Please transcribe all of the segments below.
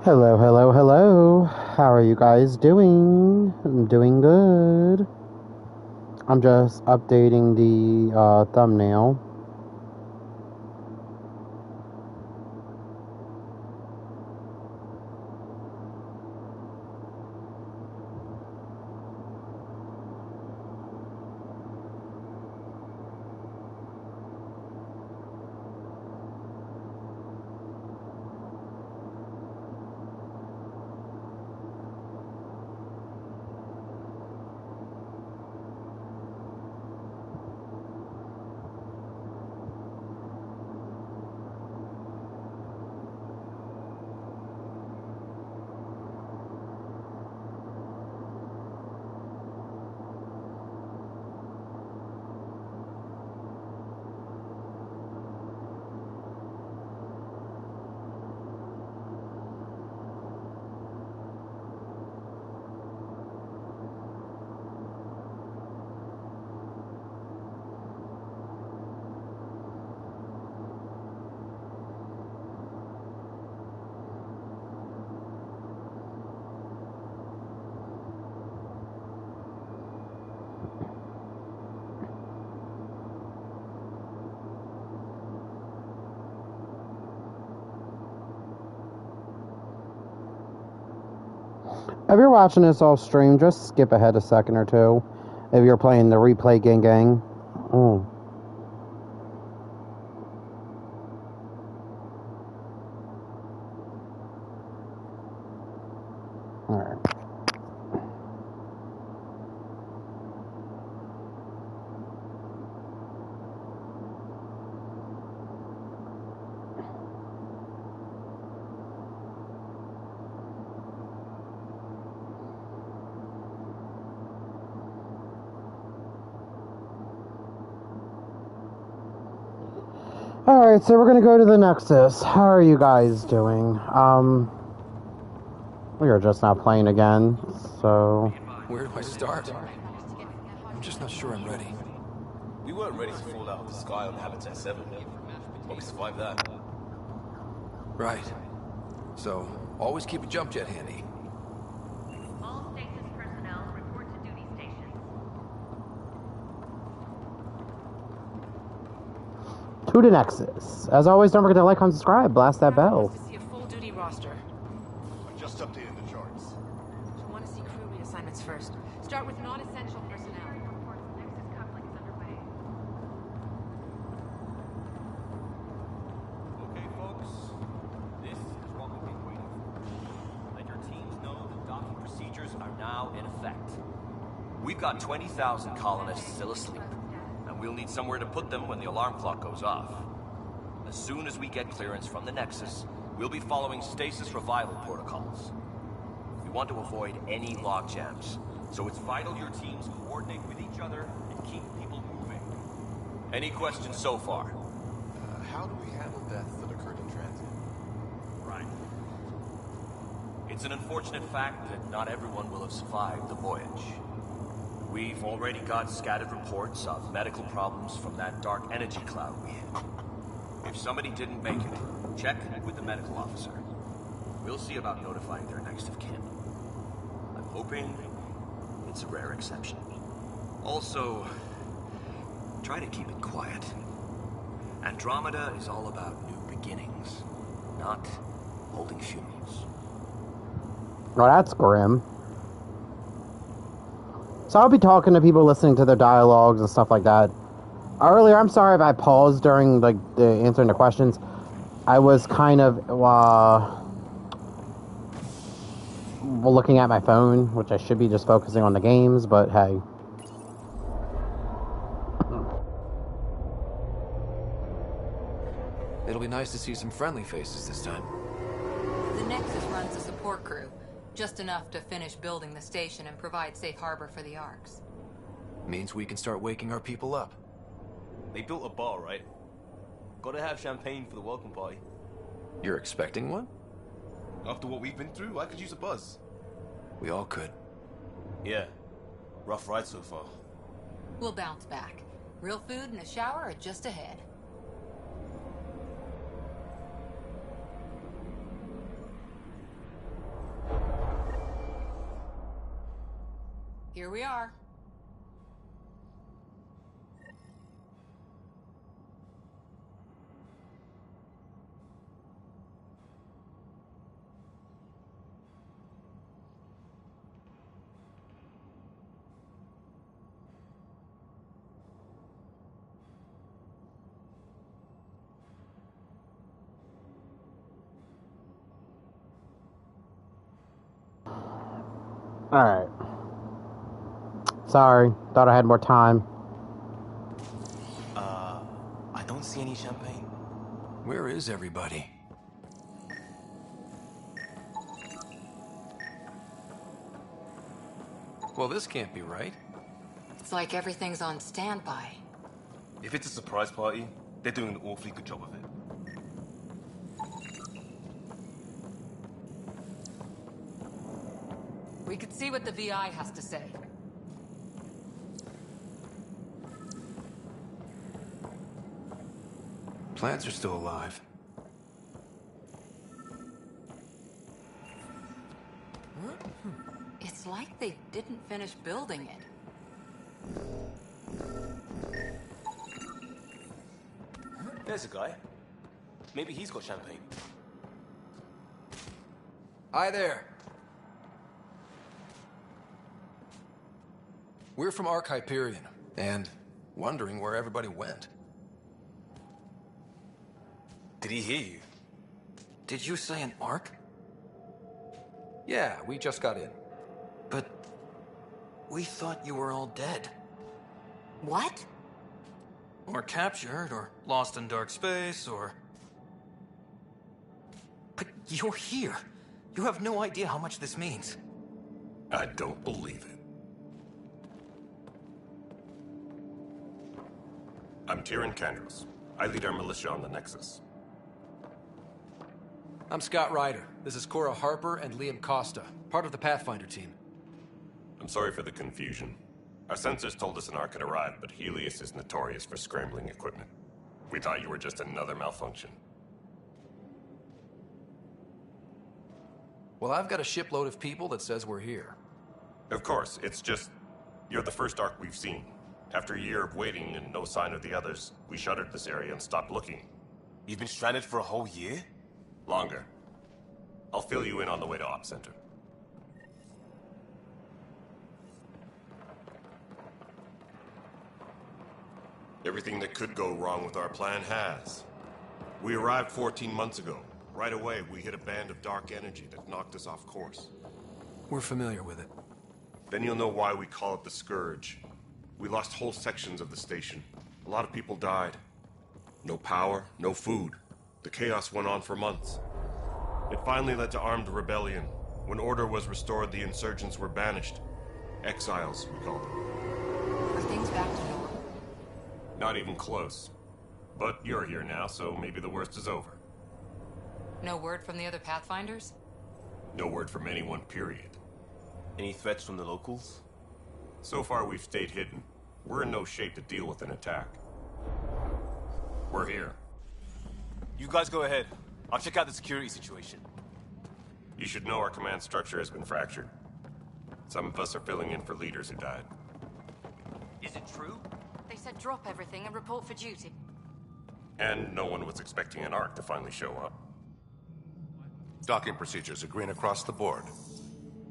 Hello, hello, hello. How are you guys doing? I'm doing good. I'm just updating the thumbnail. If you're watching this off stream, just skip ahead a second or two. If you're playing the replay gang. Oh. Alright. Alright, so we're gonna go to the Nexus. How are you guys doing? We are just not playing again, so... Where do I start? I'm just not sure I'm ready. We weren't ready to fall out of the sky on Habitat 7, but we survived that. Right. So, always keep a jump jet handy. All stasis personnel report to duty stations. To the Nexus. As always, don't forget to like, comment, subscribe, blast that bell. To see a full duty roster. I just updated the charts. I want to see crew reassignments first. Start with non-essential personnel. Reports Nexus coupling is underway. Okay, folks. This is what we've been waiting for. Let your teams know that docking procedures are now in effect. We've got 20,000 colonists still asleep, and we'll need somewhere to put them when the alarm clock goes off. As soon as we get clearance from the Nexus, we'll be following stasis revival protocols. We want to avoid any logjams, so it's vital your teams coordinate with each other and keep people moving. Any questions so far? How do we handle deaths that occurred in transit? Right. It's an unfortunate fact that not everyone will have survived the voyage. We've already got scattered reports of medical problems from that dark energy cloud we hit. If somebody didn't make it, check with the medical officer. We'll see about notifying their next of kin. I'm hoping it's a rare exception. Also, try to keep it quiet. Andromeda is all about new beginnings, not holding funerals. Oh, that's grim. So I'll be talking to people, listening to their dialogues and stuff like that. Earlier, I'm sorry if I paused during the answering the questions. I was kind of looking at my phone, which I should be just focusing on the games, but hey. It'll be nice to see some friendly faces this time. The Nexus runs a support crew, just enough to finish building the station and provide safe harbor for the Arks. Means we can start waking our people up. They built a bar, right? Gotta have champagne for the welcome party. You're expecting one? After what we've been through, I could use a buzz. We all could. Yeah. Rough ride so far. We'll bounce back. Real food and a shower are just ahead. Here we are. Alright. Sorry, thought I had more time. I don't see any champagne. Where is everybody? Well, this can't be right. It's like everything's on standby. If it's a surprise party, they're doing an awfully good job of it. We could see what the VI has to say. Plants are still alive. It's like they didn't finish building it. There's a guy. Maybe he's got champagne. Hi there. We're from Ark Hyperion, and wondering where everybody went. Did he hear you? Did you say an Ark? Yeah, we just got in. But we thought you were all dead. What? Or captured, or lost in dark space, or... But you're here. You have no idea how much this means. I don't believe it. I'm Tyrion Kandros. I lead our militia on the Nexus. I'm Scott Ryder. This is Cora Harper and Liam Costa, part of the Pathfinder team. I'm sorry for the confusion. Our sensors told us an Ark had arrived, but Helios is notorious for scrambling equipment. We thought you were just another malfunction. Well, I've got a shipload of people that says we're here. Of course, it's just... you're the first Ark we've seen. After a year of waiting and no sign of the others, we shuttered this area and stopped looking. You've been stranded for a whole year? Longer. I'll fill you in on the way to Op Center. Everything that could go wrong with our plan has. We arrived 14 months ago. Right away, we hit a band of dark energy that knocked us off course. We're familiar with it. Then you'll know why we call it the Scourge. We lost whole sections of the station. A lot of people died. No power, no food. The chaos went on for months. It finally led to armed rebellion. When order was restored, the insurgents were banished. Exiles, we called them. Are things back to normal? Not even close. But you're here now, so maybe the worst is over. No word from the other Pathfinders? No word from anyone, period. Any threats from the locals? So far, we've stayed hidden. We're in no shape to deal with an attack. We're here. You guys go ahead. I'll check out the security situation. You should know our command structure has been fractured. Some of us are filling in for leaders who died. Is it true? They said drop everything and report for duty. And no one was expecting an Ark to finally show up. Docking procedures are green across the board.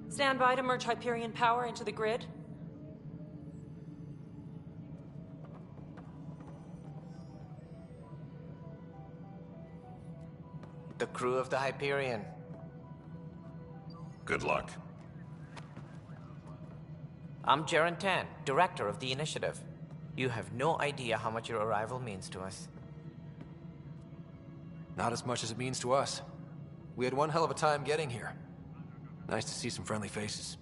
Stand by to merge Hyperion power into the grid. The crew of the Hyperion. Good luck. I'm Jaren Tan, director of the initiative. You have no idea how much your arrival means to us. Not as much as it means to us. We had one hell of a time getting here. Nice to see some friendly faces.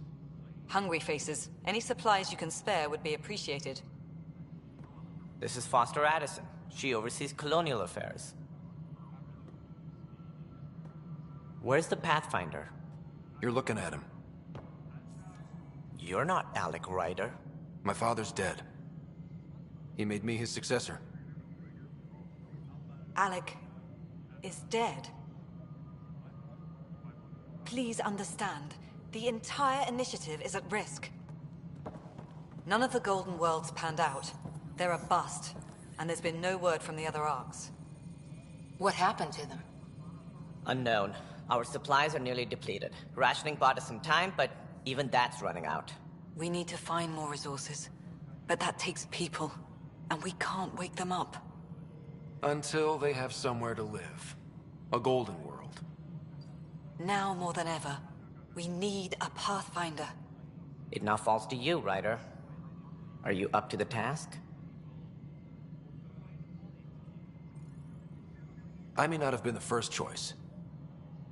Hungry faces. Any supplies you can spare would be appreciated. This is Foster Addison. She oversees colonial affairs. Where's the Pathfinder? You're looking at him. You're not Alec Ryder. My father's dead. He made me his successor. Alec is dead. Please understand, the entire initiative is at risk. None of the Golden Worlds panned out. They're a bust, and there's been no word from the other arcs. What happened to them? Unknown. Our supplies are nearly depleted. Rationing bought us some time, but even that's running out. We need to find more resources, but that takes people, and we can't wake them up. Until they have somewhere to live. A golden world. Now more than ever, we need a Pathfinder. It now falls to you, Ryder. Are you up to the task? I may not have been the first choice,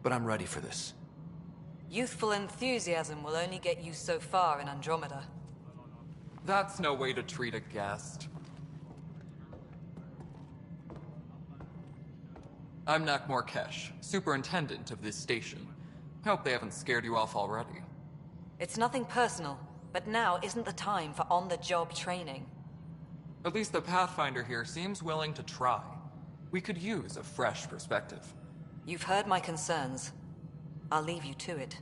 but I'm ready for this. Youthful enthusiasm will only get you so far in Andromeda. That's no way to treat a guest. I'm Nak Morkesh, superintendent of this station. Hope they haven't scared you off already. It's nothing personal, but now isn't the time for on-the-job training. At least the Pathfinder here seems willing to try. We could use a fresh perspective. You've heard my concerns. I'll leave you to it.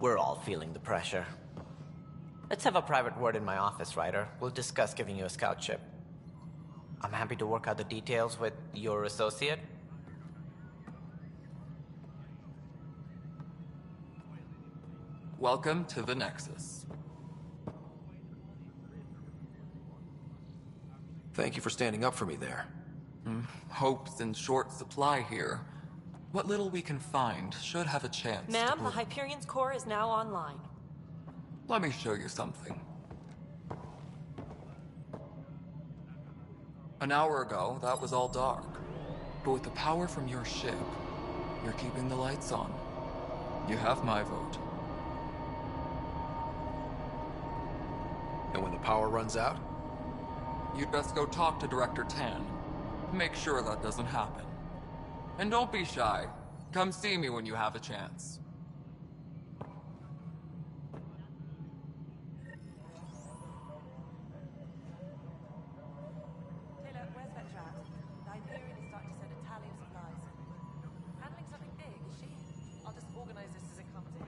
We're all feeling the pressure. Let's have a private word in my office, Ryder. We'll discuss giving you a scout ship. I'm happy to work out the details with your associate. Welcome to the Nexus. Thank you for standing up for me there. Hope's in short supply here. What little we can find should have a chance. Ma'am, the Hyperion's core is now online. Let me show you something. An hour ago, that was all dark. But with the power from your ship, you're keeping the lights on. You have my vote. And when the power runs out? You'd best go talk to Director Tan. Make sure that doesn't happen. And don't be shy. Come see me when you have a chance. Taylor, where's Vectra at? The Hyperion is starting to send a tally of supplies. Handling something big, is she? I'll just organize this as it comes in.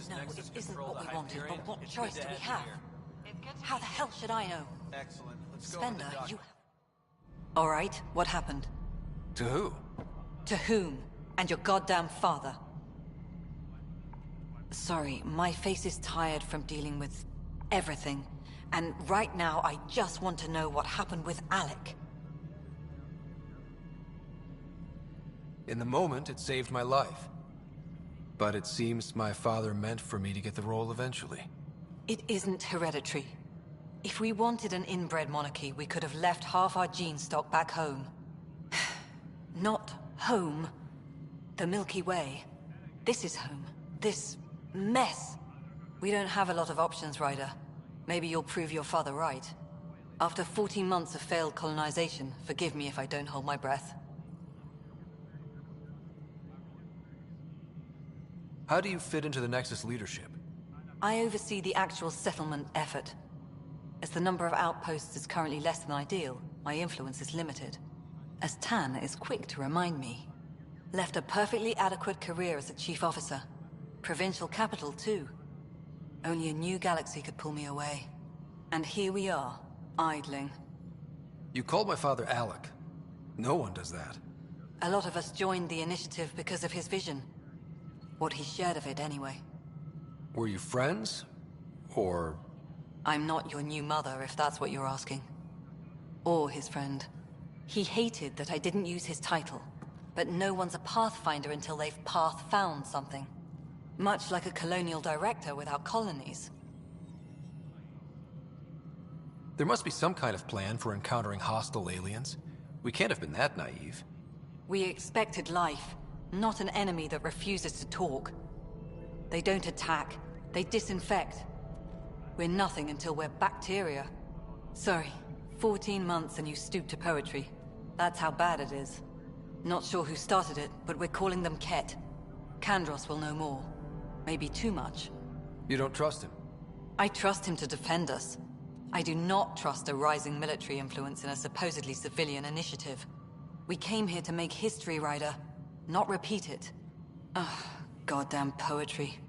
No, it isn't what we wanted, but what choice do we have? How the hell should I know? Excellent. Let's Spender, you... Alright, what happened? To who? To whom? And your goddamn father. Sorry, my face is tired from dealing with everything. And right now, I just want to know what happened with Alec. In the moment, it saved my life. But it seems my father meant for me to get the role eventually. It isn't hereditary. If we wanted an inbred monarchy, we could have left half our gene stock back home. Not home. The Milky Way. This is home. This mess. We don't have a lot of options, Ryder. Maybe you'll prove your father right. After 14 months of failed colonization, forgive me if I don't hold my breath. How do you fit into the Nexus leadership? I oversee the actual settlement effort. As the number of outposts is currently less than ideal, my influence is limited. As Tan is quick to remind me. Left a perfectly adequate career as a chief officer. Provincial capital, too. Only a new galaxy could pull me away. And here we are, idling. You called my father Alec. No one does that. A lot of us joined the initiative because of his vision. What he shared of it, anyway. Were you friends? Or... I'm not your new mother, if that's what you're asking. Or his friend. He hated that I didn't use his title. But no one's a Pathfinder until they've path-found something. Much like a colonial director without colonies. There must be some kind of plan for encountering hostile aliens. We can't have been that naive. We expected life, not an enemy that refuses to talk. They don't attack, they disinfect. We're nothing until we're bacteria. Sorry, 14 months and you stoop to poetry. That's how bad it is. Not sure who started it, but we're calling them Ket. Kandros will know more. Maybe too much. You don't trust him? I trust him to defend us. I do not trust a rising military influence in a supposedly civilian initiative. We came here to make history, Ryder, not repeat it. Ugh, goddamn poetry.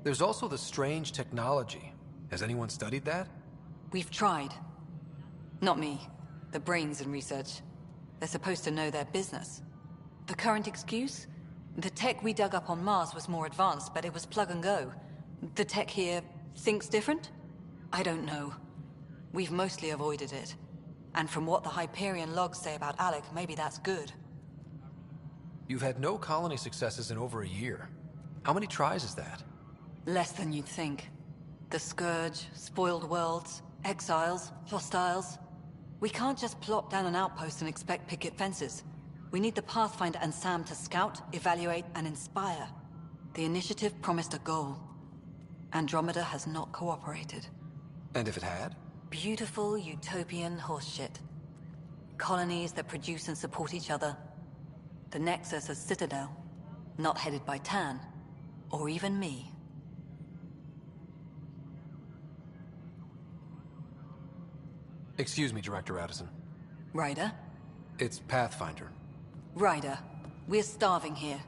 There's also the strange technology. Has anyone studied that? We've tried. Not me. The brains in research. They're supposed to know their business. The current excuse? The tech we dug up on Mars was more advanced, but it was plug and go. The tech here thinks different? I don't know. We've mostly avoided it. And from what the Hyperion logs say about Alec, maybe that's good. You've had no colony successes in over a year. How many tries is that? Less than you'd think. The Scourge, spoiled worlds, exiles, hostiles. We can't just plop down an outpost and expect picket fences. We need the Pathfinder and Sam to scout, evaluate, and inspire. The initiative promised a goal. Andromeda has not cooperated. And if it had? Beautiful utopian horseshit. Colonies that produce and support each other. The Nexus as Citadel, not headed by Tan, or even me. Excuse me, Director Addison. Ryder? It's Pathfinder. Ryder, we're starving here.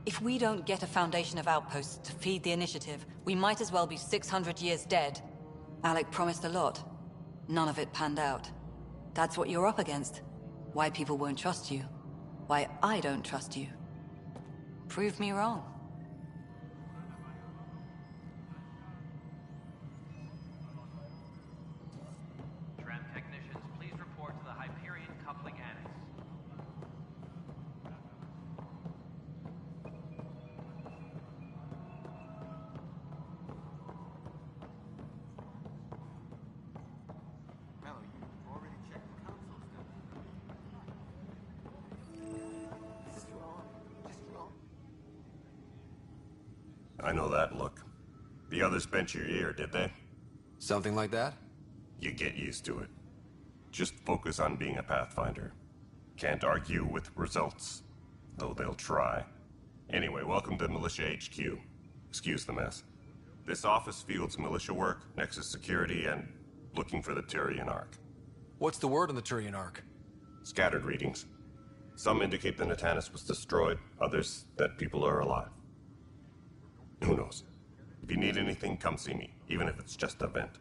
If we don't get a foundation of outposts to feed the initiative, we might as well be 600 years dead. Alec promised a lot. None of it panned out. That's what you're up against. Why people won't trust you. Why I don't trust you. Prove me wrong. Tram technicians, please report to the Hyperion Coupling Annex. Mello, you've already checked the console stuff. Just wrong. Just wrong. I know that look. The others bent your ear, did they? Something like that? You get used to it. Just focus on being a Pathfinder. Can't argue with results, though they'll try. Anyway, welcome to Militia HQ. Excuse the mess. This office fields militia work, Nexus security, and looking for the Turian Ark. What's the word on the Turian Ark? Scattered readings. Some indicate the Natanus was destroyed, others that people are alive. Who knows? If you need anything, come see me, even if it's just a vent.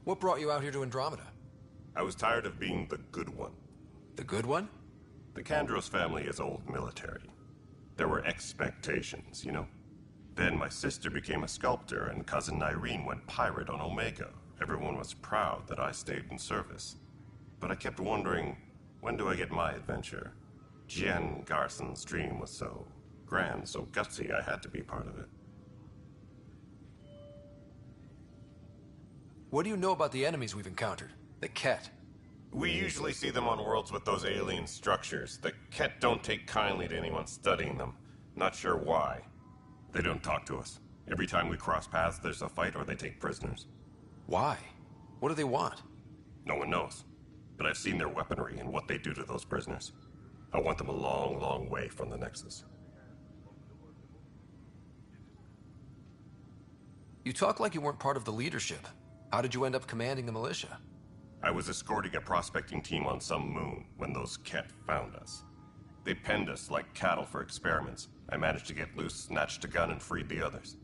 What brought you out here to Andromeda? I was tired of being the good one. The good one? The Kandros family is old military. There were expectations, you know? Then my sister became a sculptor and cousin Irene went pirate on Omega. Everyone was proud that I stayed in service. But I kept wondering, when do I get my adventure? Jen Garson's dream was so grand, so gutsy, I had to be part of it. What do you know about the enemies we've encountered? The Ket? We usually see them on worlds with those alien structures. The Ket don't take kindly to anyone studying them. Not sure why. They don't talk to us. Every time we cross paths, there's a fight or they take prisoners. Why? What do they want? No one knows. But I've seen their weaponry and what they do to those prisoners. I want them a long, long way from the Nexus. You talk like you weren't part of the leadership. How did you end up commanding the militia? I was escorting a prospecting team on some moon when those Ket found us. They penned us like cattle for experiments. I managed to get loose, snatched a gun, and freed the others.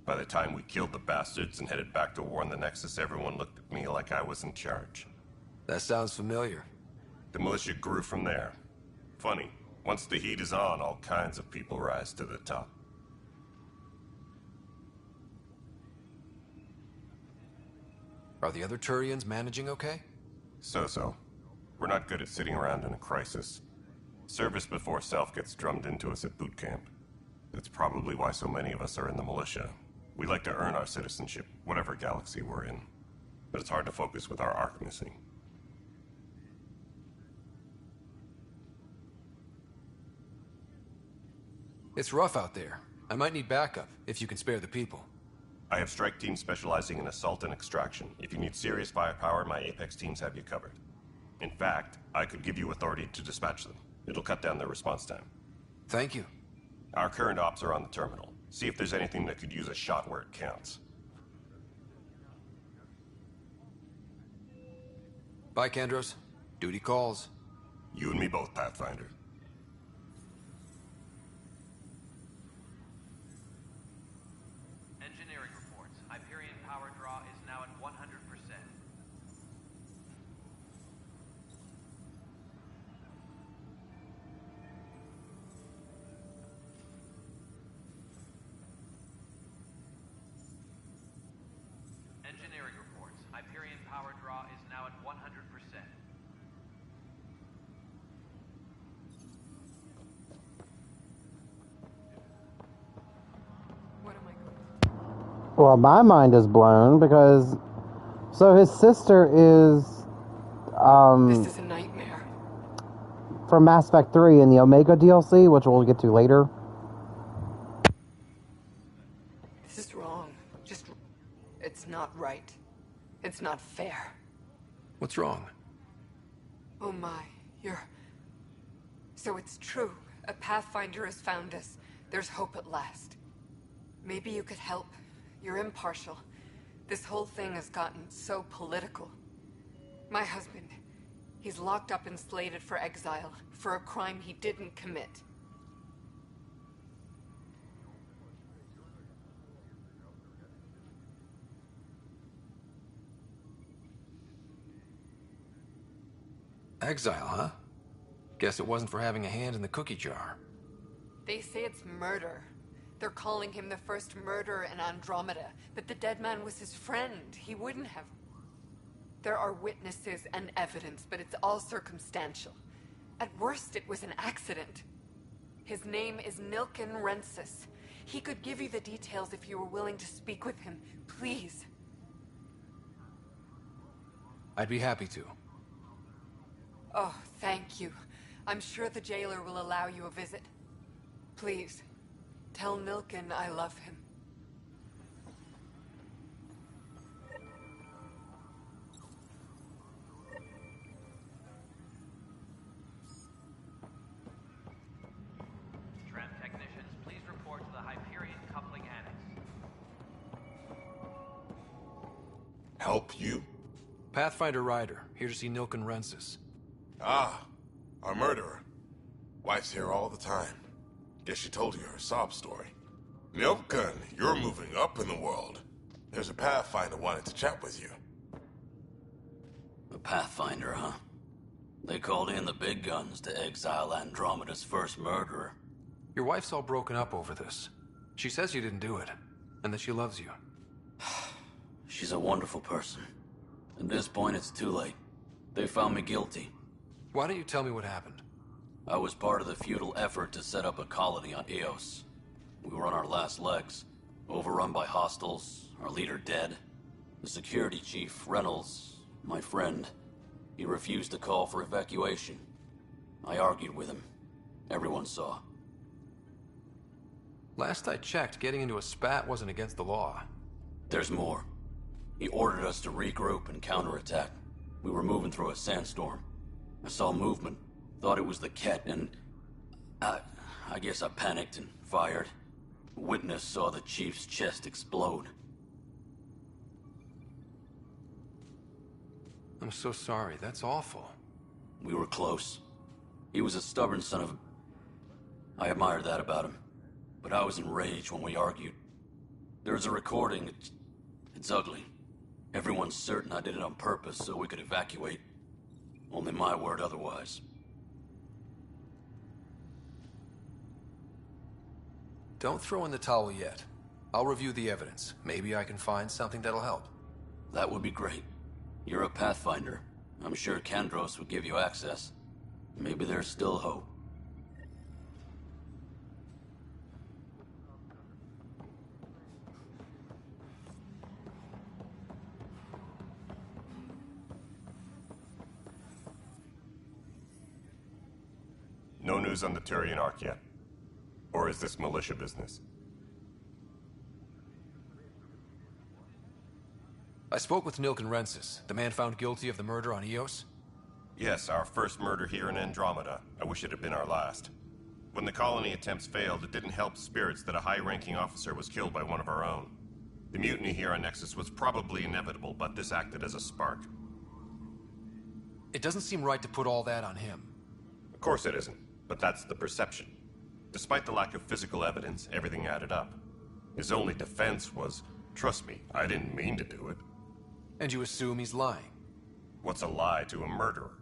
By the time we killed the bastards and headed back to warn the Nexus, everyone looked at me like I was in charge. That sounds familiar. The militia grew from there. Funny, once the heat is on, all kinds of people rise to the top. Are the other Turians managing okay? So-so. We're not good at sitting around in a crisis. Service before self gets drummed into us at boot camp. That's probably why so many of us are in the militia. We like to earn our citizenship, whatever galaxy we're in. But it's hard to focus with our arc missing. It's rough out there. I might need backup, if you can spare the people. I have strike teams specializing in assault and extraction. If you need serious firepower, my Apex teams have you covered. In fact, I could give you authority to dispatch them. It'll cut down their response time. Thank you. Our current ops are on the terminal. See if there's anything that could use a shot where it counts. Bye, Kandros. Duty calls. You and me both, Pathfinder. Engineering reports. Hyperion power draw is now at 100%. Engineering reports. Hyperion power draw is now at 100%. What am I going to do? Well, my mind is blown because... So his sister is... This is a nightmare. from Mass Effect 3 in the Omega DLC, which we'll get to later. This is wrong. It's not right. It's not fair. What's wrong? Oh my, So it's true. A Pathfinder has found us. There's hope at last. Maybe you could help. You're impartial. This whole thing has gotten so political. My husband, he's locked up and slated for exile for a crime he didn't commit. Exile, huh? Guess it wasn't for having a hand in the cookie jar. They say it's murder. They're calling him the first murderer in Andromeda, but the dead man was his friend. He wouldn't have. There are witnesses and evidence, but it's all circumstantial. At worst, it was an accident. His name is Nilken Rensis. He could give you the details if you were willing to speak with him. Please. I'd be happy to. Oh, thank you. I'm sure the jailer will allow you a visit. Please, tell Nilken I love him. Tram technicians, please report to the Hyperion coupling annex. Help you? Pathfinder Ryder, here to see Nilken Rensis. Ah, our murderer. Wife's here all the time. Guess she told you her sob story. Nilken, you're moving up in the world. There's a Pathfinder wanting to chat with you. A Pathfinder, huh? They called in the big guns to exile Andromeda's first murderer. Your wife's all broken up over this. She says you didn't do it, and that she loves you. She's a wonderful person. At this point, it's too late. They found me guilty. Why don't you tell me what happened? I was part of the futile effort to set up a colony on Eos. We were on our last legs, overrun by hostiles, our leader dead. The security chief, Reynolds, my friend, he refused to call for evacuation. I argued with him. Everyone saw. Last I checked, getting into a spat wasn't against the law. There's more. He ordered us to regroup and counterattack. We were moving through a sandstorm. I saw movement, thought it was the Ket, and I guess I panicked and fired. A witness saw the chief's chest explode. I'm so sorry, that's awful. We were close. He was a stubborn son of a... I admired that about him, but I was enraged when we argued. There's a recording. It's ugly. Everyone's certain I did it on purpose so we could evacuate. Only my word otherwise. Don't throw in the towel yet. I'll review the evidence. Maybe I can find something that'll help. That would be great. You're a Pathfinder. I'm sure Kandros would give you access. Maybe there's still hope. No news on the Turian Ark yet? Or is this militia business? I spoke with Nilken Rensis, the man found guilty of the murder on Eos. Yes, our first murder here in Andromeda. I wish it had been our last. When the colony attempts failed, it didn't help spirits that a high-ranking officer was killed by one of our own. The mutiny here on Nexus was probably inevitable, but this acted as a spark. It doesn't seem right to put all that on him. Of course it isn't, but that's the perception. Despite the lack of physical evidence, everything added up. His only defense was, trust me, I didn't mean to do it. And you assume he's lying? What's a lie to a murderer?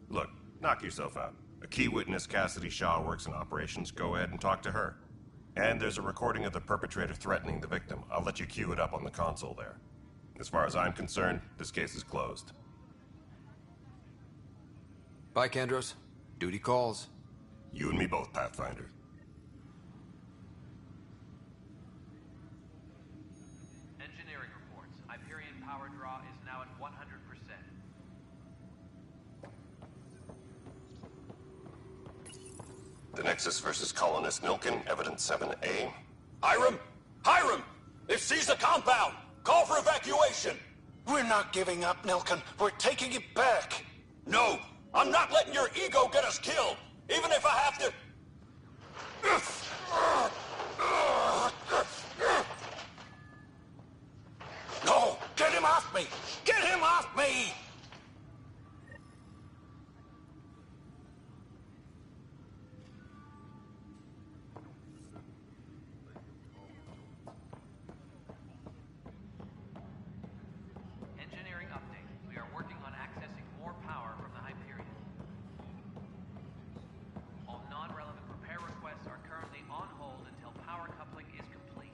Look, knock yourself out. A key witness, Cassidy Shaw, works in operations. Go ahead and talk to her. And there's a recording of the perpetrator threatening the victim. I'll let you cue it up on the console there. As far as I'm concerned, this case is closed. Bye, Kandros. Duty calls. You and me both, Pathfinder. Engineering reports. Hyperion power draw is now at 100%. The Nexus versus Colonist Milken, Evidence 7A. Hiram! Hiram! They've seized the compound! Call for evacuation! We're not giving up, Nilken. We're taking it back. No! I'm not letting your ego get us killed! Even if I have to... No! Get him off me! Get him off me! Engineering update. We are working on accessing more power from the Hyperion. All non-relevant repair requests are currently on hold until power coupling is complete.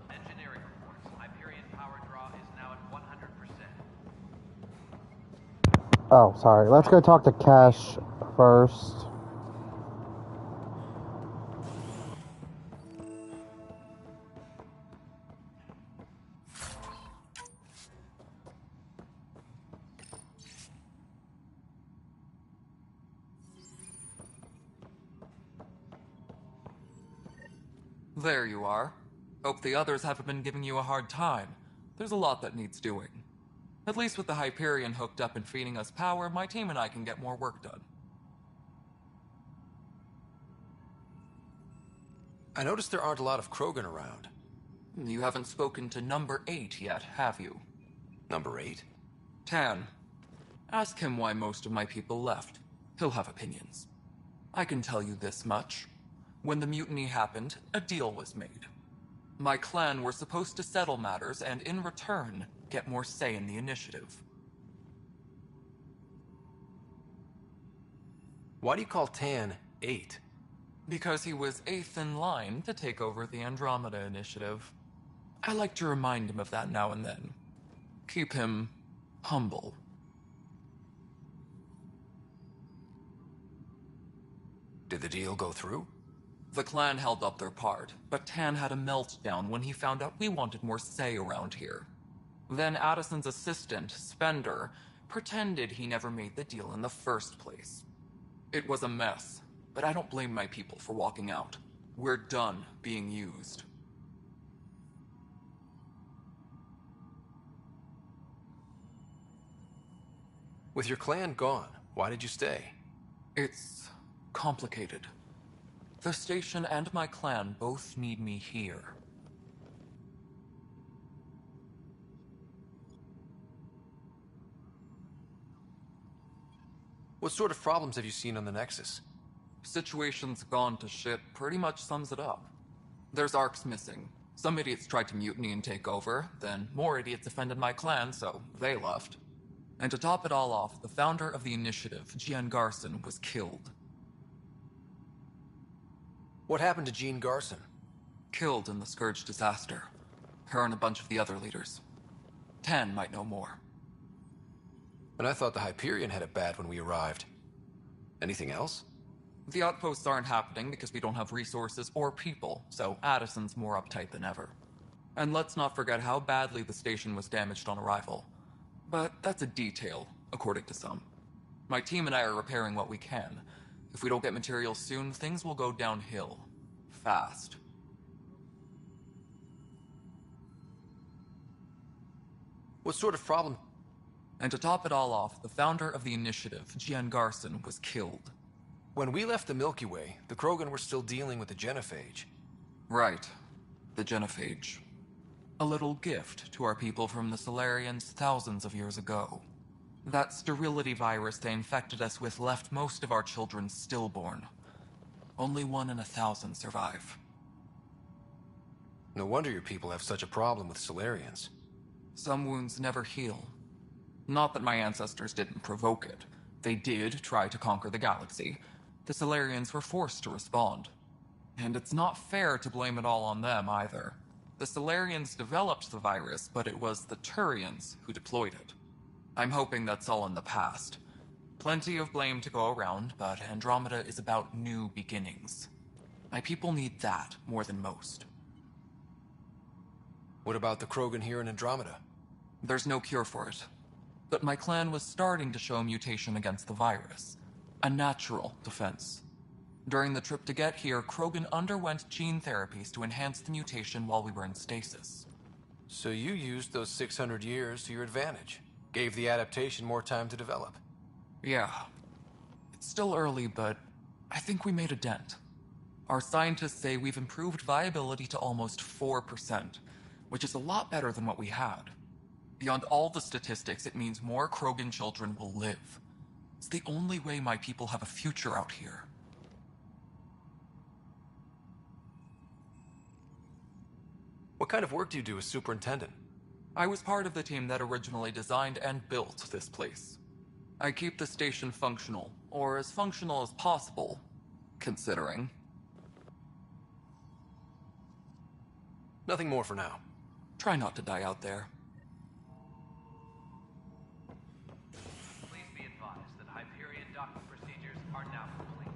Engineering reports. Hyperion power draw is now at 100%. Oh, sorry. Let's go talk to Cash first. There you are. Hope the others haven't been giving you a hard time. There's a lot that needs doing. At least with the Hyperion hooked up and feeding us power, my team and I can get more work done. I noticed there aren't a lot of Krogan around. You haven't spoken to number 8 yet, have you? Number 8? Tan. Ask him why most of my people left. He'll have opinions. I can tell you this much. When the mutiny happened, a deal was made. My clan were supposed to settle matters and, in return, get more say in the initiative. Why do you call Tan 8? Because he was 8th in line to take over the Andromeda initiative. I like to remind him of that now and then. Keep him humble. Did the deal go through? The clan held up their part, but Tan had a meltdown when he found out we wanted more say around here. Then Addison's assistant, Spender, pretended he never made the deal in the first place. It was a mess, but I don't blame my people for walking out. We're done being used. With your clan gone, why did you stay? It's complicated. The station and my clan both need me here. What sort of problems have you seen on the Nexus? Situation's gone to shit pretty much sums it up. There's arcs missing. Some idiots tried to mutiny and take over, then more idiots offended my clan, so they left. And to top it all off, the founder of the initiative, Gian Garson, was killed. What happened to Jean Garson? Killed in the Scourge disaster. Her and a bunch of the other leaders. Tan might know more. And I thought the Hyperion had it bad when we arrived. Anything else? The outposts aren't happening because we don't have resources or people, so Addison's more uptight than ever. And let's not forget how badly the station was damaged on arrival. But that's a detail, according to some. My team and I are repairing what we can. If we don't get materials soon, things will go downhill. Fast. What sort of problem? And to top it all off, the founder of the initiative, Gian Garson, was killed. When we left the Milky Way, the Krogan were still dealing with the genophage. Right. The genophage. A little gift to our people from the Solarians thousands of years ago. That sterility virus they infected us with left most of our children stillborn. Only 1 in 1,000 survive. No wonder your people have such a problem with Solarians. Some wounds never heal. Not that my ancestors didn't provoke it. They did try to conquer the galaxy. The Solarians were forced to respond. And it's not fair to blame it all on them, either. The Solarians developed the virus, but it was the Turians who deployed it. I'm hoping that's all in the past. Plenty of blame to go around, but Andromeda is about new beginnings. My people need that more than most. What about the Krogan here in Andromeda? There's no cure for it. But my clan was starting to show mutation against the virus. A natural defense. During the trip to get here, Krogan underwent gene therapies to enhance the mutation while we were in stasis. So you used those 600 years to your advantage. Gave the adaptation more time to develop. Yeah. It's still early, but I think we made a dent. Our scientists say we've improved viability to almost 4%, which is a lot better than what we had. Beyond all the statistics, it means more Krogan children will live. It's the only way my people have a future out here. What kind of work do you do as superintendent? I was part of the team that originally designed and built this place. I keep the station functional, or as functional as possible, considering. Nothing more for now. Try not to die out there. Please be advised that Hyperion docking procedures are now complete.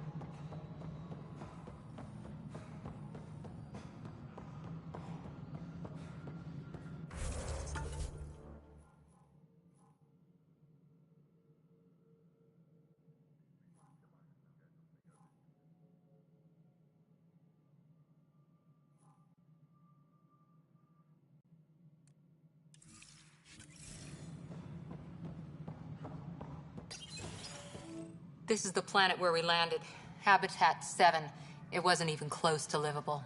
This is the planet where we landed. Habitat 7. It wasn't even close to livable.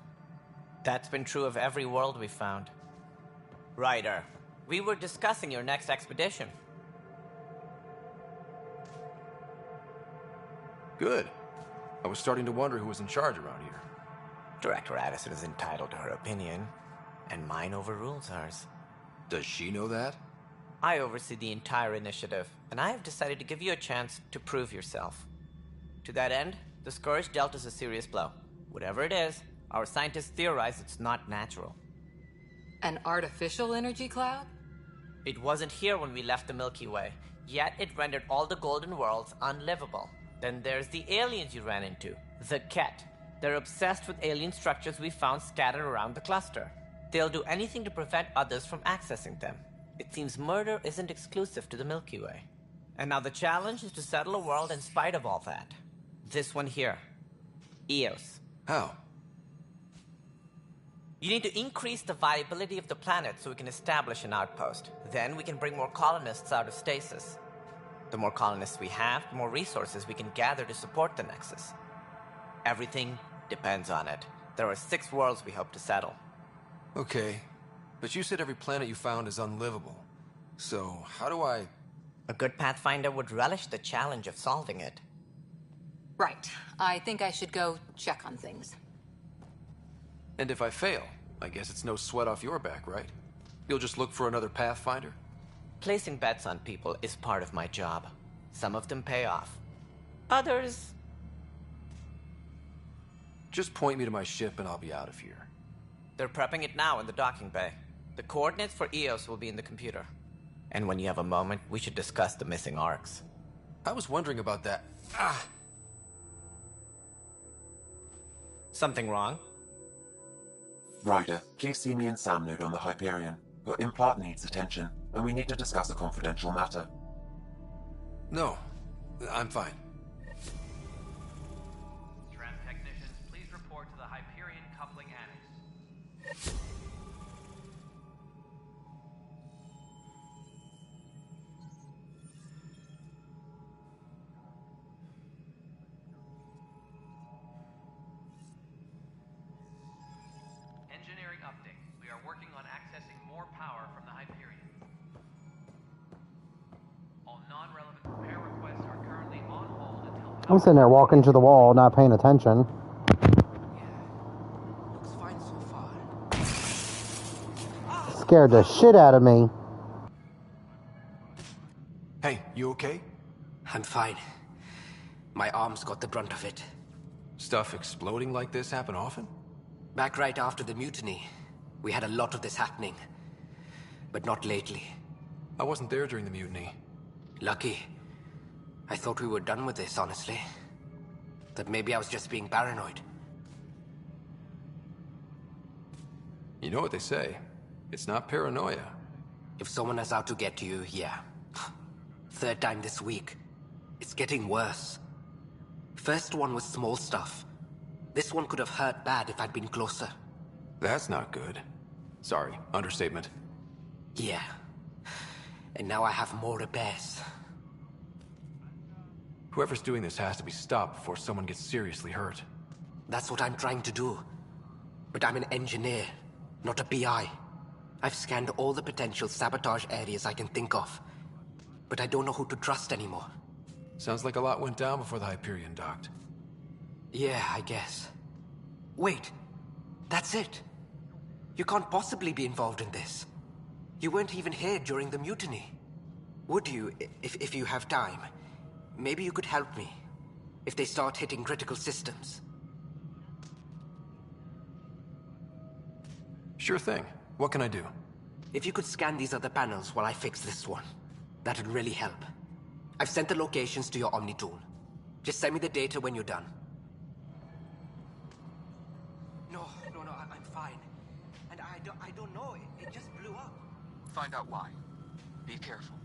That's been true of every world we found. Ryder, we were discussing your next expedition. Good. I was starting to wonder who was in charge around here. Director Addison is entitled to her opinion, and mine overrules hers. Does she know that? I oversee the entire initiative, and I have decided to give you a chance to prove yourself. To that end, the Scourge dealt us a serious blow. Whatever it is, our scientists theorize it's not natural. An artificial energy cloud? It wasn't here when we left the Milky Way, yet it rendered all the Golden Worlds unlivable. Then there's the aliens you ran into, the Ket. They're obsessed with alien structures we found scattered around the cluster. They'll do anything to prevent others from accessing them. It seems murder isn't exclusive to the Milky Way. And now the challenge is to settle a world in spite of all that. This one here. Eos. How? You need to increase the viability of the planet so we can establish an outpost. Then we can bring more colonists out of stasis. The more colonists we have, the more resources we can gather to support the Nexus. Everything depends on it. There are 6 worlds we hope to settle. Okay, but you said every planet you found is unlivable. So, how do I... A good Pathfinder would relish the challenge of solving it. Right. I think I should go check on things. And if I fail, I guess it's no sweat off your back, right? You'll just look for another Pathfinder? Placing bets on people is part of my job. Some of them pay off. Others... Just point me to my ship and I'll be out of here. They're prepping it now in the docking bay. The coordinates for Eos will be in the computer. And when you have a moment, we should discuss the missing arcs. I was wondering about that. Something wrong? Ryder, please see me and Sam node on the Hyperion. Your implant needs attention, and we need to discuss a confidential matter. No, I'm fine. Tram technicians, please report to the Hyperion coupling annex. Engineering update. We are working on accessing more power from the Hyperion. All non-relevant repair requests are currently on hold until I'm sitting there walking to the wall, not paying attention. Looks fine so far. Scared the shit out of me. Hey, you okay? I'm fine. My arms got the brunt of it. Stuff exploding like this happen often? Back right after the mutiny, we had a lot of this happening. But not lately. I wasn't there during the mutiny. Lucky. I thought we were done with this, honestly. That maybe I was just being paranoid. You know what they say. It's not paranoia. If someone is out to get you, yeah. Third time this week. It's getting worse. First one was small stuff. This one could have hurt bad if I'd been closer. That's not good. Sorry, understatement. Yeah. And now I have more repairs. Whoever's doing this has to be stopped before someone gets seriously hurt. That's what I'm trying to do. But I'm an engineer, not a PI. I've scanned all the potential sabotage areas I can think of. But I don't know who to trust anymore. Sounds like a lot went down before the Hyperion docked. Yeah, I guess. Wait. That's it. You can't possibly be involved in this. You weren't even here during the mutiny. Would you, if you have time? Maybe you could help me. If they start hitting critical systems. Sure thing. What can I do? If you could scan these other panels while I fix this one, that'd really help. I've sent the locations to your Omni tool. Just send me the data when you're done. No, I'm fine. And I don't know, it just blew up. Find out why. Be careful.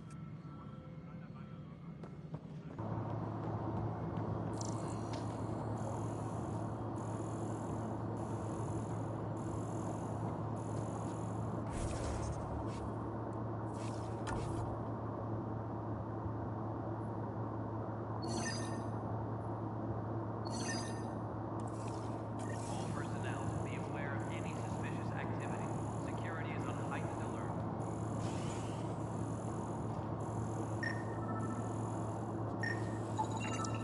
All personnel, be aware of any suspicious activity. Security is on heightened alert.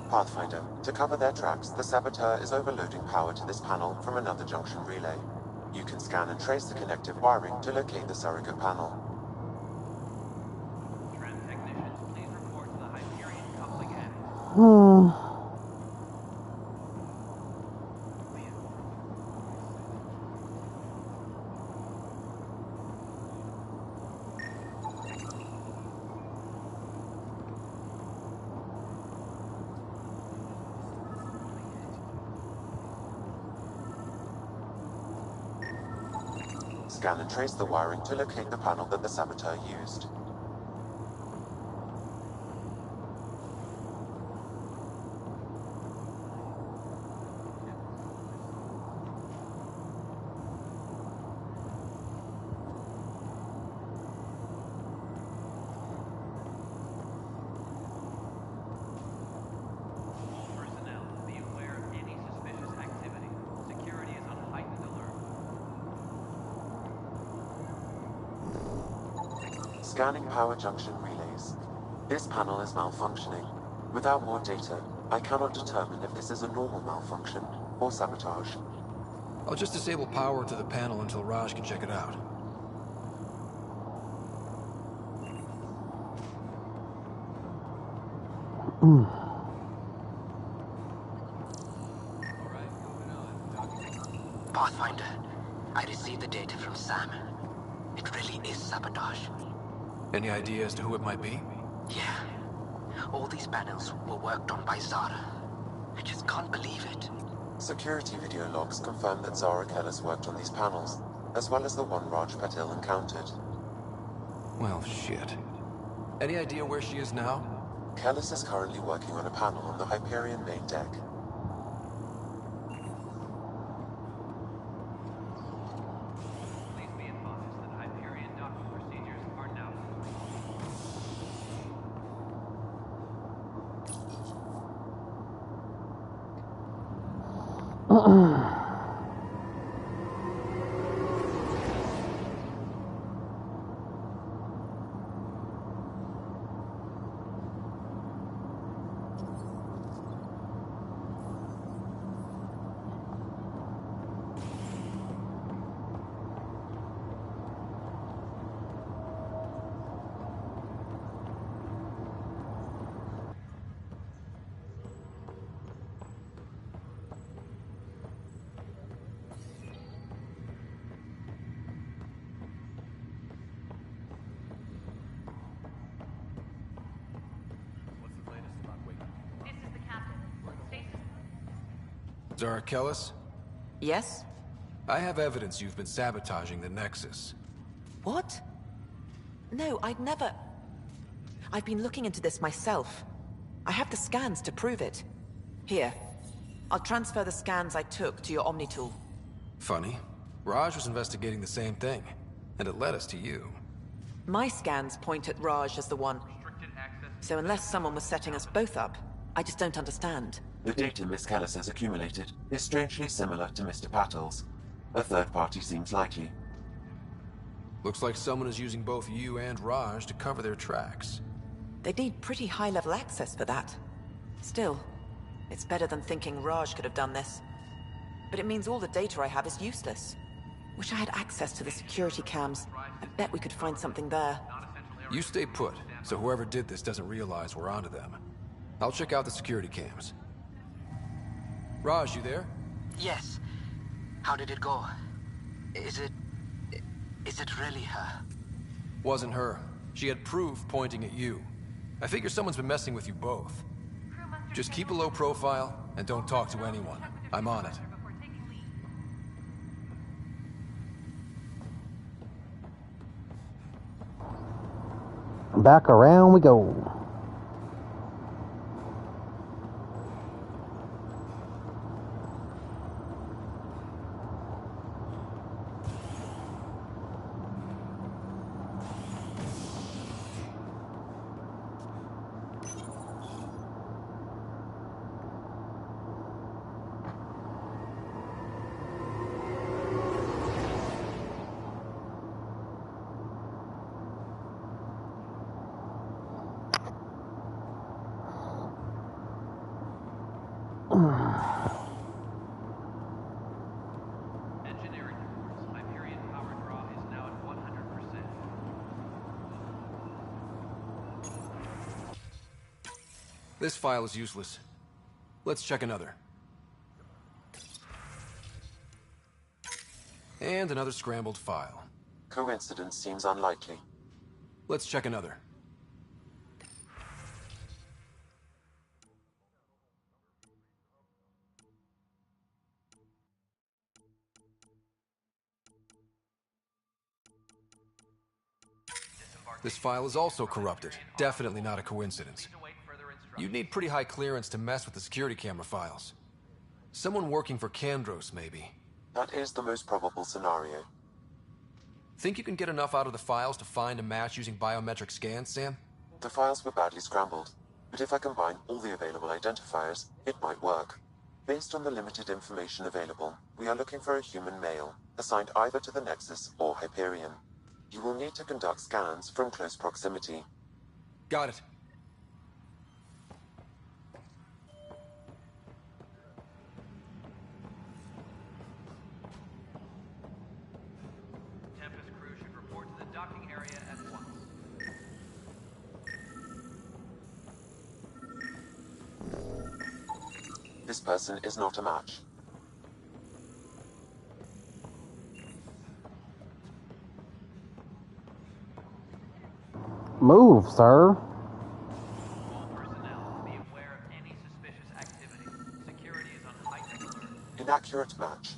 Pathfinder, to cover their tracks, the saboteur is overloading power to this panel from another junction relay. You can scan and trace the connective wiring to locate the surrogate panel. Tram technicians, please report to the Hyperion coupling annex. Scan and trace the wiring to locate the panel that the saboteur used. All personnel, be aware of any suspicious activity. Security is on heightened alert. Scanning power junction relays. This panel is malfunctioning. Without more data, I cannot determine if this is a normal malfunction or sabotage. I'll just disable power to the panel until Raj can check it out. Pathfinder, I received the data from Sam. It really is sabotage. Any idea as to who it might be? Yeah. All these panels were worked on by Zara. I just can't believe it. Security video logs confirm that Zara Kellis worked on these panels, as well as the one Raj Patil encountered. Well, shit. Any idea where she is now? Kellis is currently working on a panel on the Hyperion main deck. Please be advised that Hyperion docking procedures are now Zara Kellis? Yes? I have evidence you've been sabotaging the Nexus. What? No, I'd never... I've been looking into this myself. I have the scans to prove it. Here. I'll transfer the scans I took to your Omni tool. Funny. Raj was investigating the same thing, and it led us to you. My scans point at Raj as the one. So unless someone was setting us both up, I just don't understand. The data Miss Kellis has accumulated is strangely similar to Mr. Patil's. A third party seems likely. Looks like someone is using both you and Raj to cover their tracks. They'd need pretty high-level access for that. Still, it's better than thinking Raj could have done this. But it means all the data I have is useless. Wish I had access to the security cams. I bet we could find something there. You stay put, so whoever did this doesn't realize we're onto them. I'll check out the security cams. Raj, you there? Yes. How did it go? Is it really her? Wasn't her. She had proof pointing at you. I figure someone's been messing with you both. Just keep a low profile and don't talk to anyone. I'm on it. Back around we go. Engineering reports. Hyperion power draw is now at 100%. This file is useless. Let's check another. And another scrambled file. Coincidence seems unlikely. Let's check another. This file is also corrupted. Definitely not a coincidence. You'd need pretty high clearance to mess with the security camera files. Someone working for Kandros, maybe. That is the most probable scenario. Think you can get enough out of the files to find a match using biometric scans, Sam? The files were badly scrambled, but if I combine all the available identifiers, it might work. Based on the limited information available, we are looking for a human male, assigned either to the Nexus or Hyperion. You will need to conduct scans from close proximity. Got it. Tempest crew should report to the docking area at once. This person is not a match. Move, sir. All personnel, be aware of any suspicious activity. Security is on heightened alert. Inaccurate match.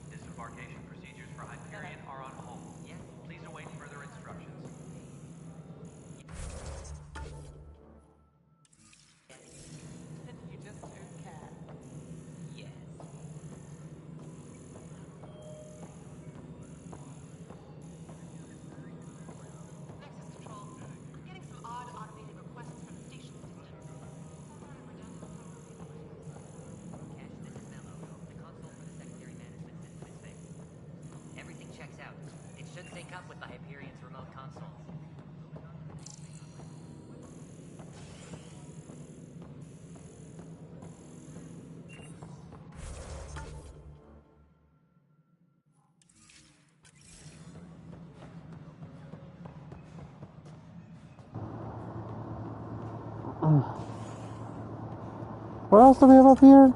Disembarkation procedures for Hyperion are on hold. Please await further instructions. You just don't care. Yes. Nexus Control. I'm getting some odd automated requests from the station system. Cache, this is Mello. The console for the secondary management system is fixed. Everything checks out. It should sync up with the Hyperion's remote consoles. What else do we have up here?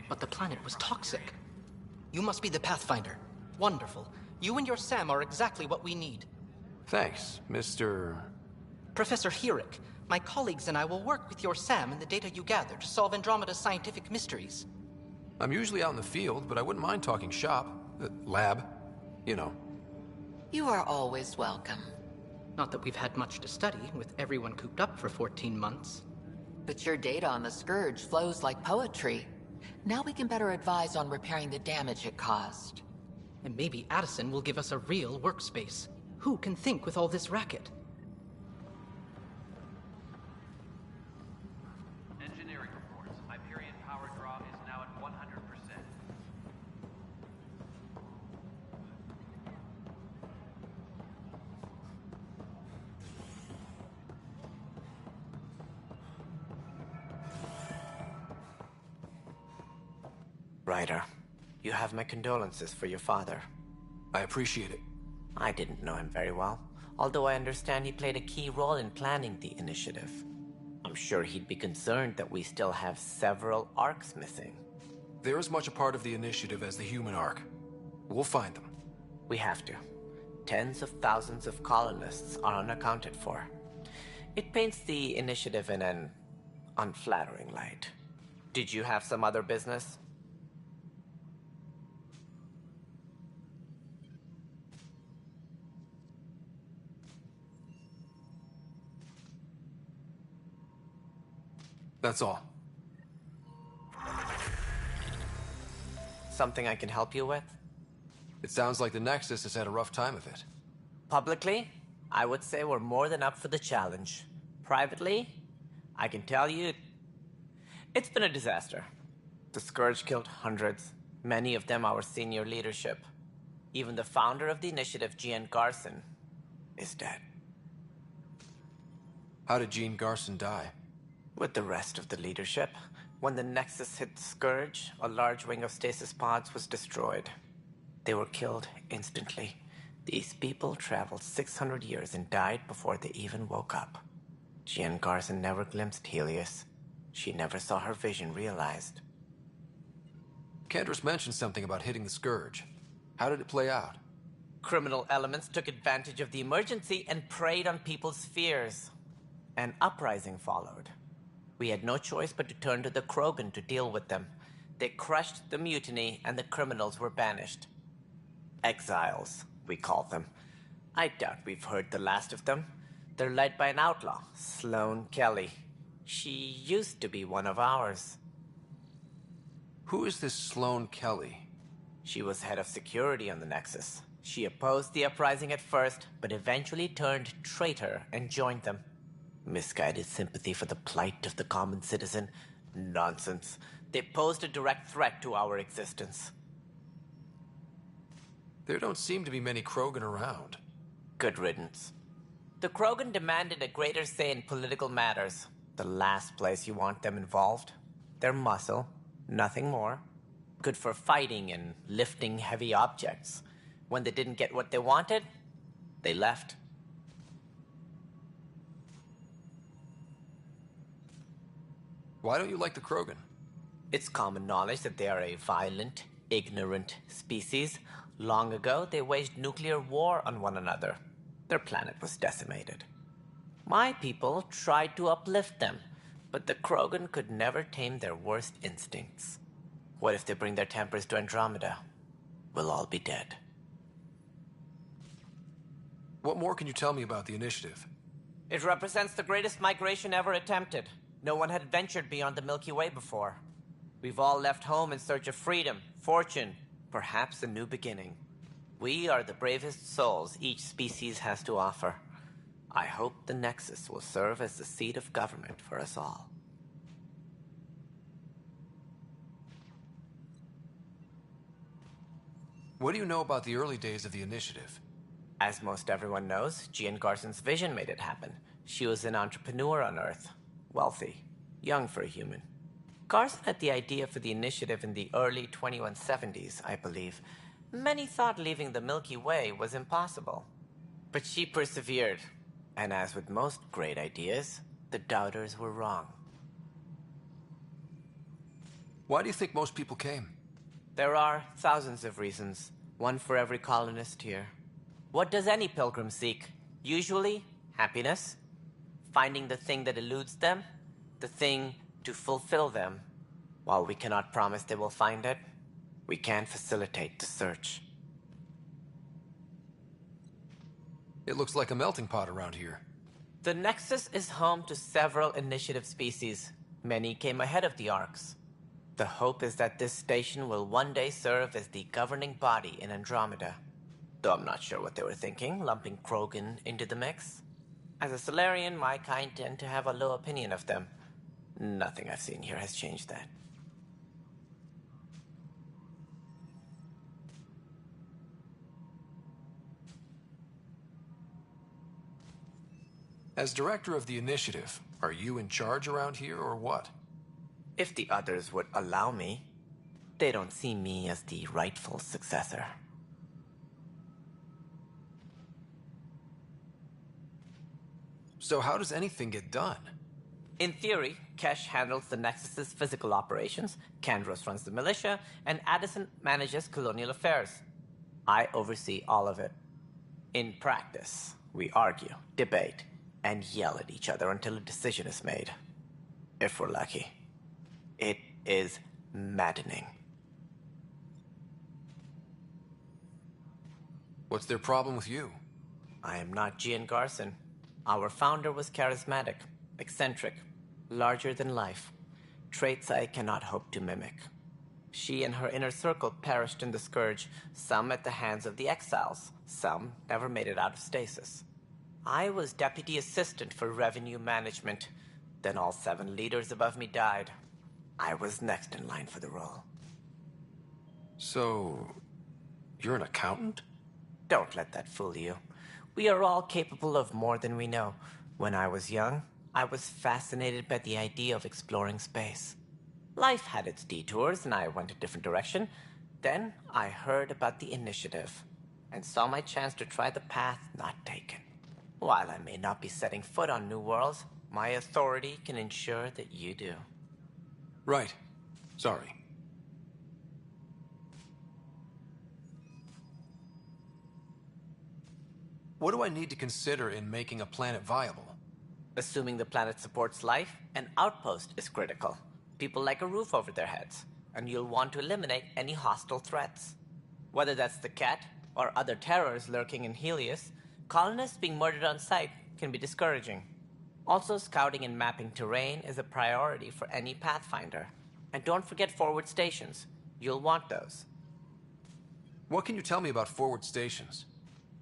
But the planet was toxic. You must be the Pathfinder. Wonderful. You and your Sam are exactly what we need. Thanks, Mr. Professor Herrick, my colleagues and I will work with your Sam and the data you gather to solve Andromeda's scientific mysteries. I'm usually out in the field, but I wouldn't mind talking shop. Lab. You know. You are always welcome. Not that we've had much to study, with everyone cooped up for 14 months. But your data on the Scourge flows like poetry. Now we can better advise on repairing the damage it caused. And maybe Addison will give us a real workspace. Who can think with all this racket? Engineering reports. Hyperion power draw is now at 100%. Ryder, you have my condolences for your father. I appreciate it. I didn't know him very well, although I understand he played a key role in planning the initiative. I'm sure he'd be concerned that we still have several arcs missing. They're as much a part of the initiative as the human arc. We'll find them. We have to. Tens of thousands of colonists are unaccounted for. It paints the initiative in an unflattering light. Did you have some other business? That's all. Something I can help you with? It sounds like the Nexus has had a rough time of it. Publicly, I would say we're more than up for the challenge. Privately, I can tell you, it's been a disaster. The Scourge killed hundreds, many of them our senior leadership. Even the founder of the initiative, Gian Garson, is dead. How did Jean Garson die? With the rest of the leadership. When the Nexus hit Scourge, a large wing of stasis pods was destroyed. They were killed instantly. These people traveled 600 years and died before they even woke up. Jean Garson never glimpsed Helios. She never saw her vision realized. Candrace mentioned something about hitting the Scourge. How did it play out? Criminal elements took advantage of the emergency and preyed on people's fears. An uprising followed. We had no choice but to turn to the Krogan to deal with them. They crushed the mutiny and the criminals were banished. Exiles, we call them. I doubt we've heard the last of them. They're led by an outlaw, Sloane Kelly. She used to be one of ours. Who is this Sloane Kelly? She was head of security on the Nexus. She opposed the uprising at first, but eventually turned traitor and joined them. Misguided sympathy for the plight of the common citizen? Nonsense. They posed a direct threat to our existence. There don't seem to be many Krogan around. Good riddance. The Krogan demanded a greater say in political matters. The last place you want them involved. Their muscle, nothing more. good for fighting and lifting heavy objects. When they didn't get what they wanted, they left. Why don't you like the Krogan? It's common knowledge that they are a violent, ignorant species. Long ago, they waged nuclear war on one another. Their planet was decimated. My people tried to uplift them, but the Krogan could never tame their worst instincts. What if they bring their tempers to Andromeda? We'll all be dead. What more can you tell me about the Initiative? It represents the greatest migration ever attempted. No one had ventured beyond the Milky Way before. We've all left home in search of freedom, fortune, perhaps a new beginning. We are the bravest souls each species has to offer. I hope the Nexus will serve as the seat of government for us all. What do you know about the early days of the Initiative? As most everyone knows, Jean Garson's vision made it happen. She was an entrepreneur on Earth. Wealthy. Young for a human. Garson had the idea for the initiative in the early 2170s, I believe. Many thought leaving the Milky Way was impossible. But she persevered. And as with most great ideas, the doubters were wrong. Why do you think most people came? There are thousands of reasons, one for every colonist here. What does any pilgrim seek? Usually, happiness. Finding the thing that eludes them, the thing to fulfill them. While we cannot promise they will find it, we can facilitate the search. It looks like a melting pot around here. The Nexus is home to several initiative species. Many came ahead of the Arks. The hope is that this station will one day serve as the governing body in Andromeda. Though I'm not sure what they were thinking, lumping Krogan into the mix. As a Solarian, my kind tend to have a low opinion of them. Nothing I've seen here has changed that. As director of the Initiative, are you in charge around here or what? If the others would allow me, they don't see me as the rightful successor. So how does anything get done? In theory, Kesh handles the Nexus's physical operations, Kandros runs the militia, and Addison manages colonial affairs. I oversee all of it. In practice, we argue, debate, and yell at each other until a decision is made. If we're lucky. It is maddening. What's their problem with you? I am not Jean Garson. Our founder was charismatic, eccentric, larger than life. Traits I cannot hope to mimic. She and her inner circle perished in the Scourge, some at the hands of the Exiles, some never made it out of stasis. I was deputy assistant for revenue management. Then all 7 leaders above me died. I was next in line for the role. So, you're an accountant? Don't let that fool you. We are all capable of more than we know. When I was young, I was fascinated by the idea of exploring space. Life had its detours, and I went a different direction. Then I heard about the Initiative, and saw my chance to try the path not taken. While I may not be setting foot on new worlds, my authority can ensure that you do. Right. Sorry. What do I need to consider in making a planet viable? Assuming the planet supports life, an outpost is critical. People like a roof over their heads, and you'll want to eliminate any hostile threats. Whether that's the Cat, or other terrors lurking in Helios, colonists being murdered on sight can be discouraging. Also, scouting and mapping terrain is a priority for any Pathfinder. And don't forget forward stations. You'll want those. What can you tell me about forward stations?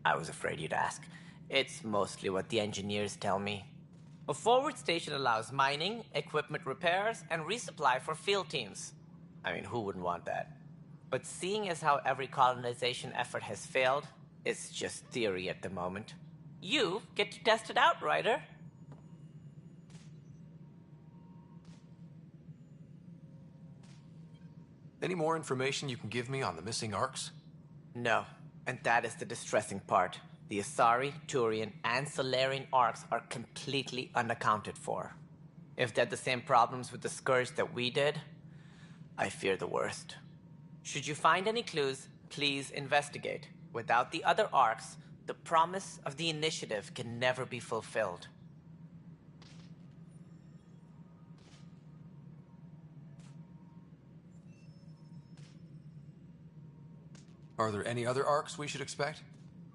I was afraid you'd ask. It's mostly what the engineers tell me. A forward station allows mining, equipment repairs, and resupply for field teams. I mean, who wouldn't want that? But seeing as how every colonization effort has failed, it's just theory at the moment. You get to test it out, Ryder. Any more information you can give me on the missing arcs? No, and that is the distressing part. The Asari, Turian, and Solarian arcs are completely unaccounted for. If they had the same problems with the Scourge that we did, I fear the worst. Should you find any clues, please investigate. Without the other arcs, the promise of the Initiative can never be fulfilled. Are there any other arcs we should expect?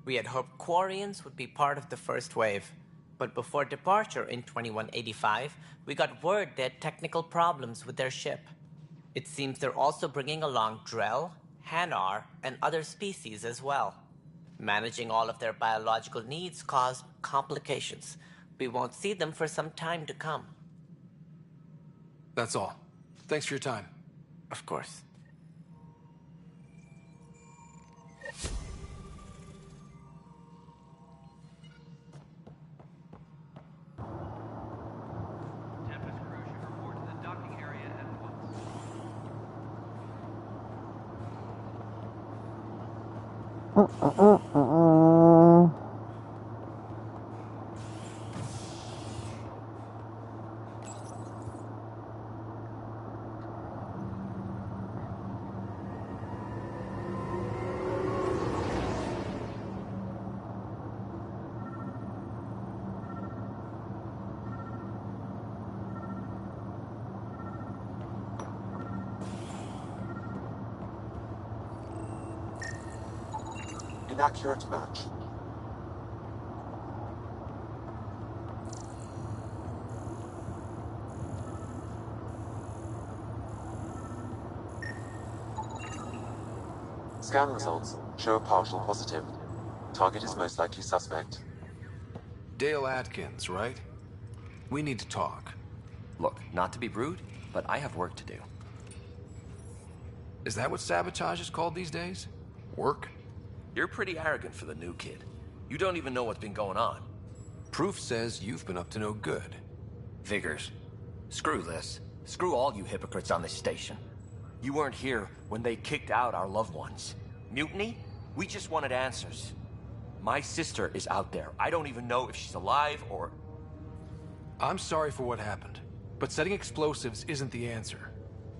We had hoped Quarians would be part of the first wave, but before departure in 2185, we got word they had technical problems with their ship. It seems they're also bringing along Drell, Hanar, and other species as well. Managing all of their biological needs caused complications. We won't see them for some time to come. That's all. Thanks for your time. Of course. Tempest crew should report to the docking area at once. Inaccurate match. Scan results show a partial positive. Target is most likely suspect. Dale Atkins, right? We need to talk. Look, not to be rude, but I have work to do. Is that what sabotage is called these days? Work? You're pretty arrogant for the new kid. You don't even know what's been going on. Proof says you've been up to no good. Vigors, screw this. Screw all you hypocrites on this station. You weren't here when they kicked out our loved ones. Mutiny? We just wanted answers. My sister is out there. I don't even know if she's alive or... I'm sorry for what happened, but setting explosives isn't the answer.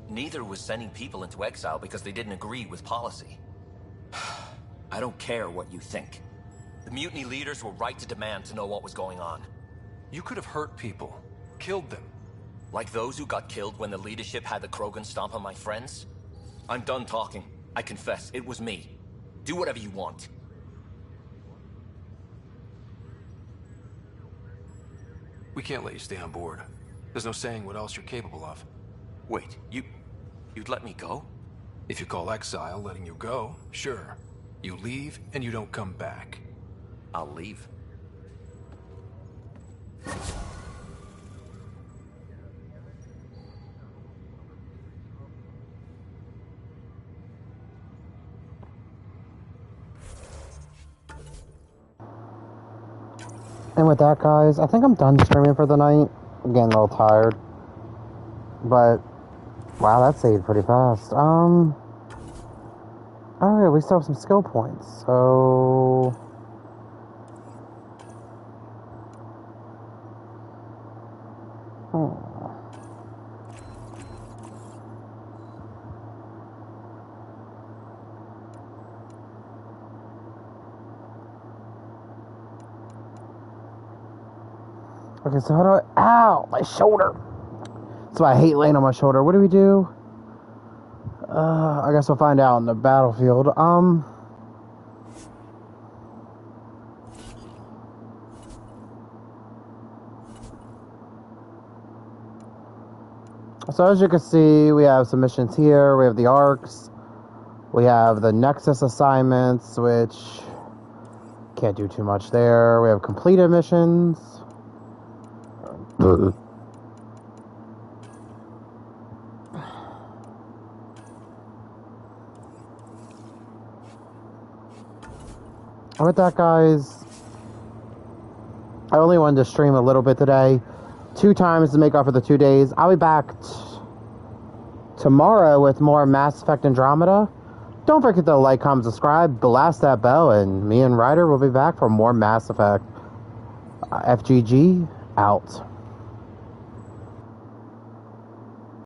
Neither was sending people into exile because they didn't agree with policy. I don't care what you think. The mutiny leaders were right to demand to know what was going on. You could have hurt people, killed them. Like those who got killed when the leadership had the Krogan stomp on my friends? I'm done talking. I confess, it was me. Do whatever you want. We can't let you stay on board. There's no saying what else you're capable of. Wait, you'd let me go? If you call exile letting you go, sure. You leave and you don't come back. I'll leave. And with that, guys, I think I'm done streaming for the night. I'm getting a little tired. But, wow, that saved pretty fast. Oh yeah, we still have some skill points, so... Okay, so how do I... Ow! My shoulder! That's why I hate laying on my shoulder. What do we do? I guess we'll find out in the battlefield. So as you can see, we have some missions here. We have the arcs. We have the Nexus assignments, which can't do too much there. We have completed missions. And with that, guys, I only wanted to stream a little bit today. 2 times to make up for the 2 days. I'll be back tomorrow with more Mass Effect Andromeda. Don't forget to like, comment, subscribe, blast that bell, and me and Ryder will be back for more Mass Effect. FGG, out.